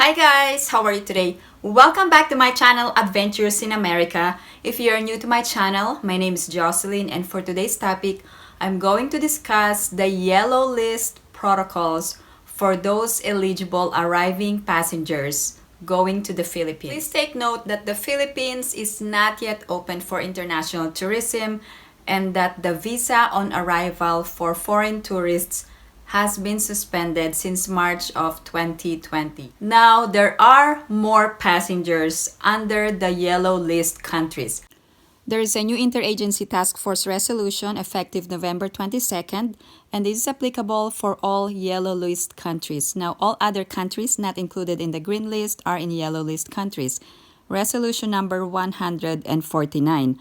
Hi guys! How are you today? Welcome back to my channel, Adventures in America. If you are new to my channel, my name is Jocelyn, and for today's topic, I'm going to discuss the yellow list protocols for those eligible arriving passengers going to the Philippines. Please take note that the Philippines is not yet open for international tourism and that the visa on arrival for foreign tourists has been suspended since March of 2020. Now, there are more passengers under the yellow list countries. There is a new interagency task force resolution effective November 22nd, and this is applicable for all yellow list countries. Now, all other countries not included in the green list are in yellow list countries. Resolution number 149.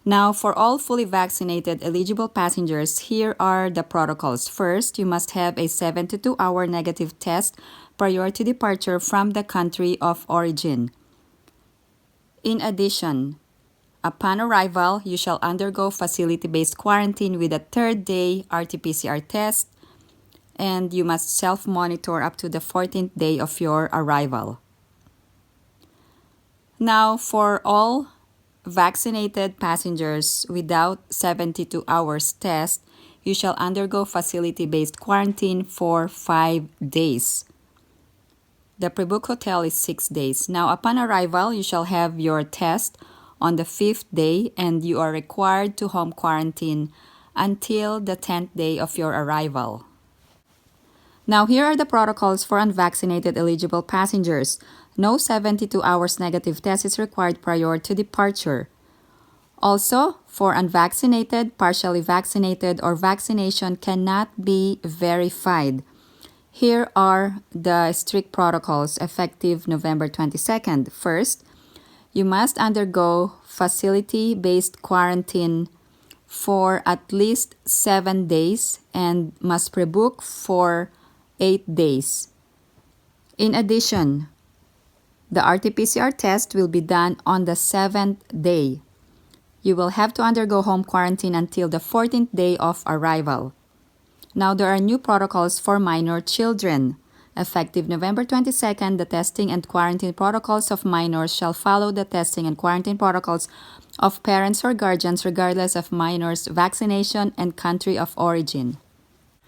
Now, for all fully vaccinated eligible passengers, here are the protocols. First, you must have a 72-hour negative test prior to departure from the country of origin. In addition, upon arrival, you shall undergo facility-based quarantine with a third-day RT-PCR test, and you must self-monitor up to the 14th day of your arrival. Now, for all vaccinated passengers without 72 hours test, you shall undergo facility-based quarantine for 5 days. The pre-book hotel is 6 days. Now, upon arrival, you shall have your test on the 5th day and you are required to home quarantine until the 10th day of your arrival. Now, here are the protocols for unvaccinated eligible passengers. No 72 hours negative test is required prior to departure. Also, for unvaccinated, partially vaccinated, or vaccination cannot be verified. Here are the strict protocols effective November 22nd. First, you must undergo facility-based quarantine for at least 7 days and must pre-book for 8 days. In addition, the RT-PCR test will be done on the 7th day. You will have to undergo home quarantine until the 14th day of arrival. Now, there are new protocols for minor children. Effective November 22nd, the testing and quarantine protocols of minors shall follow the testing and quarantine protocols of parents or guardians regardless of minors' vaccination and country of origin.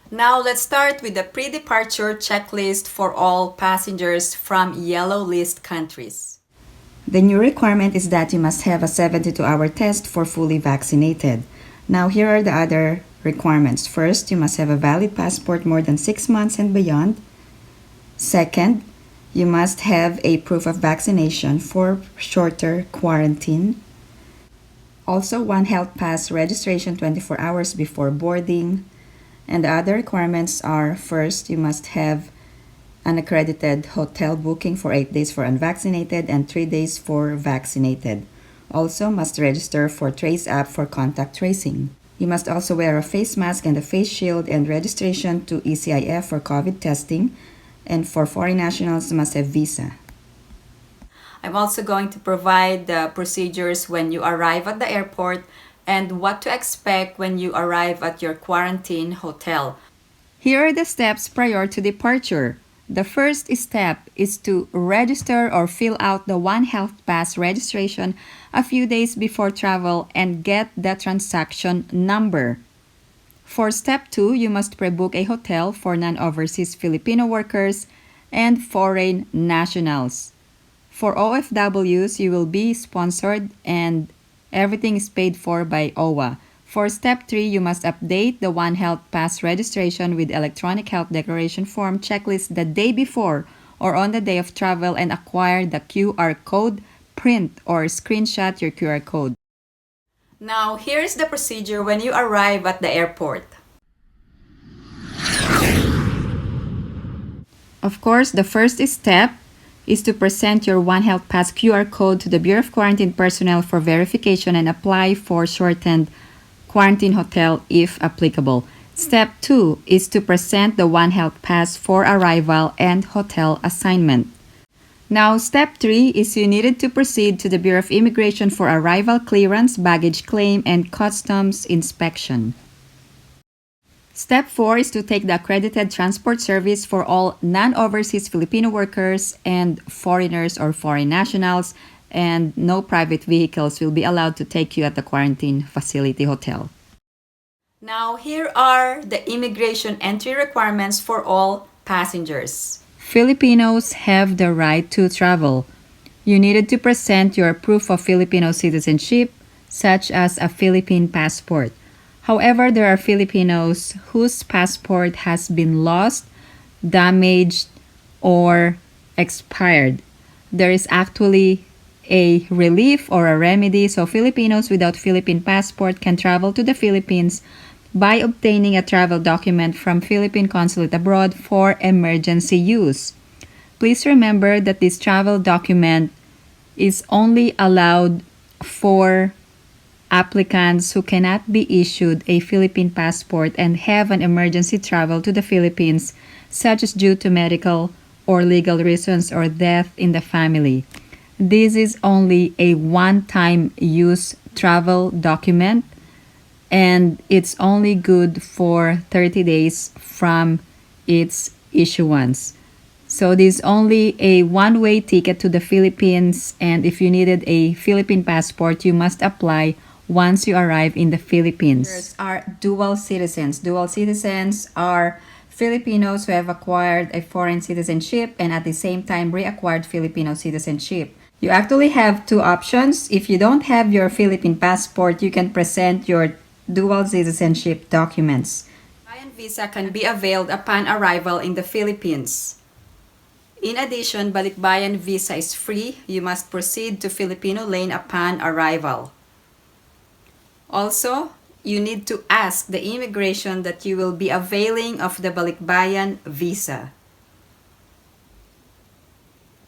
Now, let's start with the pre-departure checklist for all passengers from yellow list countries. The new requirement is that you must have a 72-hour test for fully vaccinated. Now, here are the other requirements. First, you must have a valid passport more than 6 months and beyond. Second, you must have a proof of vaccination for shorter quarantine. Also, Onehealthpass registration 24 hours before boarding. And the other requirements are, first, you must have an accredited hotel booking for 8 days for unvaccinated and 3 days for vaccinated. Also, must register for Traze App for contact tracing. You must also wear a face mask and a face shield, and registration to ECIF for COVID testing. And for foreign nationals, must have visa. I'm also going to provide the procedures when you arrive at the airport and what to expect when you arrive at your quarantine hotel. Here are the steps prior to departure. The first step is to register or fill out the Onehealthpass registration a few days before travel and get the transaction number. For step 2, you must pre-book a hotel for non-overseas Filipino workers and foreign nationals. For OFWs, you will be sponsored and everything is paid for by OWA. For step 3, you must update the Onehealthpass registration with electronic health declaration form checklist the day before or on the day of travel and acquire the QR code, print or screenshot your QR code. Now, here's the procedure when you arrive at the airport. Of course, the first step is to present your Onehealthpass QR code to the Bureau of Quarantine personnel for verification and apply for shortened quarantine hotel if applicable. Step 2 is to present the Onehealthpass for arrival and hotel assignment. Now, step 3 is you needed to proceed to the Bureau of Immigration for arrival clearance, baggage claim, and customs inspection. Step 4 is to take the accredited transport service for all non-overseas Filipino workers and foreigners or foreign nationals, and no private vehicles will be allowed to take you at the quarantine facility hotel. Now, here are the immigration entry requirements for all passengers. Filipinos have the right to travel. You needed to present your proof of Filipino citizenship, such as a Philippine passport. However, there are Filipinos whose passport has been lost, damaged, or expired. There is actually a relief or a remedy, so Filipinos without Philippine passport can travel to the Philippines by obtaining a travel document from Philippine Consulate abroad for emergency use. Please remember that this travel document is only allowed for applicants who cannot be issued a Philippine passport and have an emergency travel to the Philippines, such as due to medical or legal reasons or death in the family. This is only a one-time use travel document, and it's only good for 30 days from its issuance. So this is only a one-way ticket to the Philippines, and if you needed a Philippine passport, you must apply once you arrive in the Philippines. Are dual citizens. Dual citizens are Filipinos who have acquired a foreign citizenship and at the same time reacquired Filipino citizenship. You actually have two options. If you don't have your Philippine passport, you can present your dual citizenship documents. Balikbayan visa can be availed upon arrival in the Philippines. In addition, Balikbayan visa is free. You must proceed to Filipino lane upon arrival. Also, you need to ask the immigration that you will be availing of the Balikbayan visa.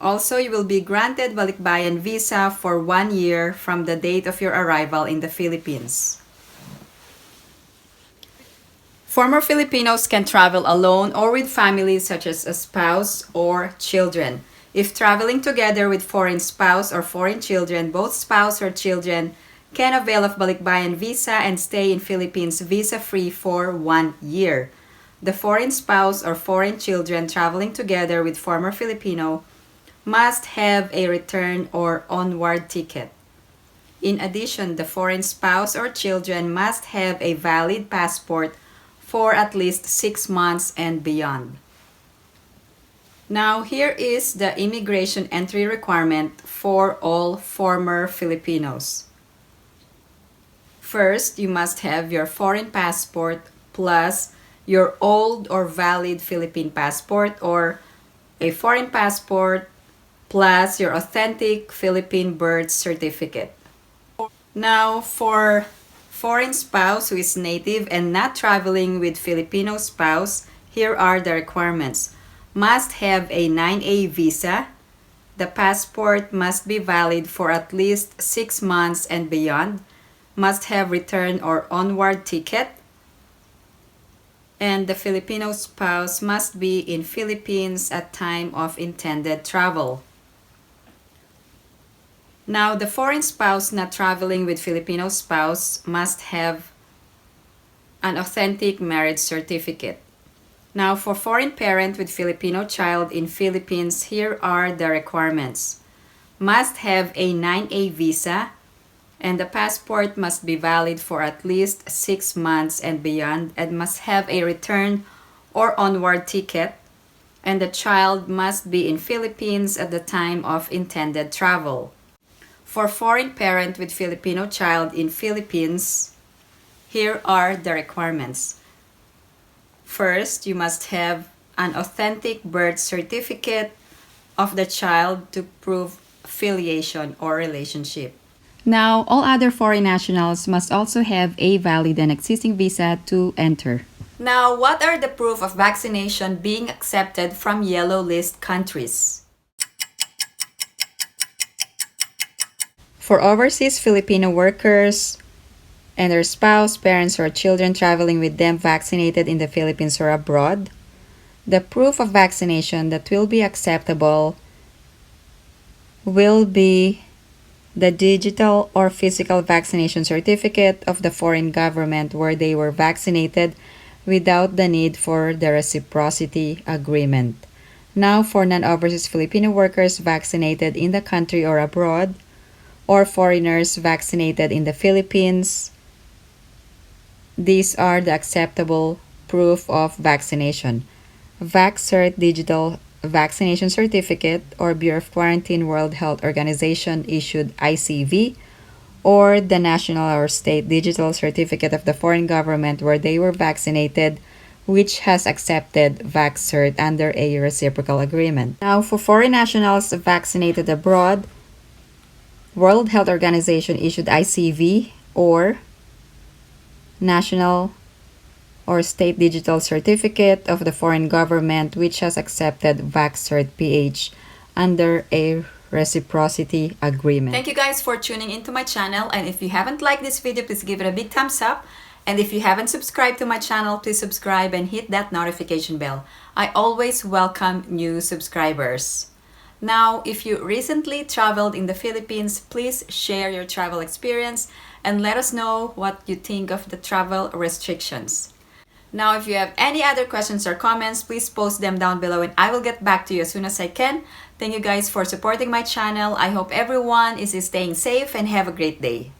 Also, you will be granted Balikbayan visa for 1 year from the date of your arrival in the Philippines. Former Filipinos can travel alone or with families such as a spouse or children. If traveling together with foreign spouse or foreign children, both spouse or children can avail of Balikbayan visa and stay in Philippines visa-free for 1 year. The foreign spouse or foreign children traveling together with former Filipino must have a return or onward ticket. In addition, the foreign spouse or children must have a valid passport for at least 6 months and beyond. Now, here is the immigration entry requirement for all former Filipinos. First, you must have your foreign passport plus your old or valid Philippine passport, or a foreign passport plus your authentic Philippine birth certificate. Now, for foreign spouse who is native and not traveling with Filipino spouse, here are the requirements. Must have a 9A visa. The passport must be valid for at least 6 months and beyond. Must have return or onward ticket. And the Filipino spouse must be in Philippines at time of intended travel. Now, the foreign spouse not traveling with Filipino spouse must have an authentic marriage certificate. Now, for foreign parent with Filipino child in Philippines, here are the requirements. Must have a 9A visa, and the passport must be valid for at least 6 months and beyond, and must have a return or onward ticket, and the child must be in Philippines at the time of intended travel. For foreign parent with Filipino child in Philippines, here are the requirements. First, you must have an authentic birth certificate of the child to prove filiation or relationship. Now, all other foreign nationals must also have a valid and existing visa to enter. Now, what are the proof of vaccination being accepted from yellow list countries? For overseas Filipino workers and their spouse, parents, or children traveling with them vaccinated in the Philippines or abroad, the proof of vaccination that will be acceptable will be the digital or physical vaccination certificate of the foreign government where they were vaccinated without the need for the reciprocity agreement. Now, for non-overseas Filipino workers vaccinated in the country or abroad, or foreigners vaccinated in the Philippines, these are the acceptable proof of vaccination. VaxCert Digital Vaccination Certificate or Bureau of Quarantine World Health Organization issued ICV, or the national or state digital certificate of the foreign government where they were vaccinated, which has accepted VaxCert under a reciprocal agreement. Now, for foreign nationals vaccinated abroad, World Health Organization issued ICV or national or state digital certificate of the foreign government which has accepted VaxCert PH under a reciprocity agreement. Thank you guys for tuning into my channel, and if you haven't liked this video, please give it a big thumbs up. And if you haven't subscribed to my channel, please subscribe and hit that notification bell. I always welcome new subscribers. Now, if you recently traveled in the Philippines, please share your travel experience and let us know what you think of the travel restrictions. Now, if you have any other questions or comments, please post them down below and I will get back to you as soon as I can. Thank you guys for supporting my channel. I hope everyone is staying safe and have a great day.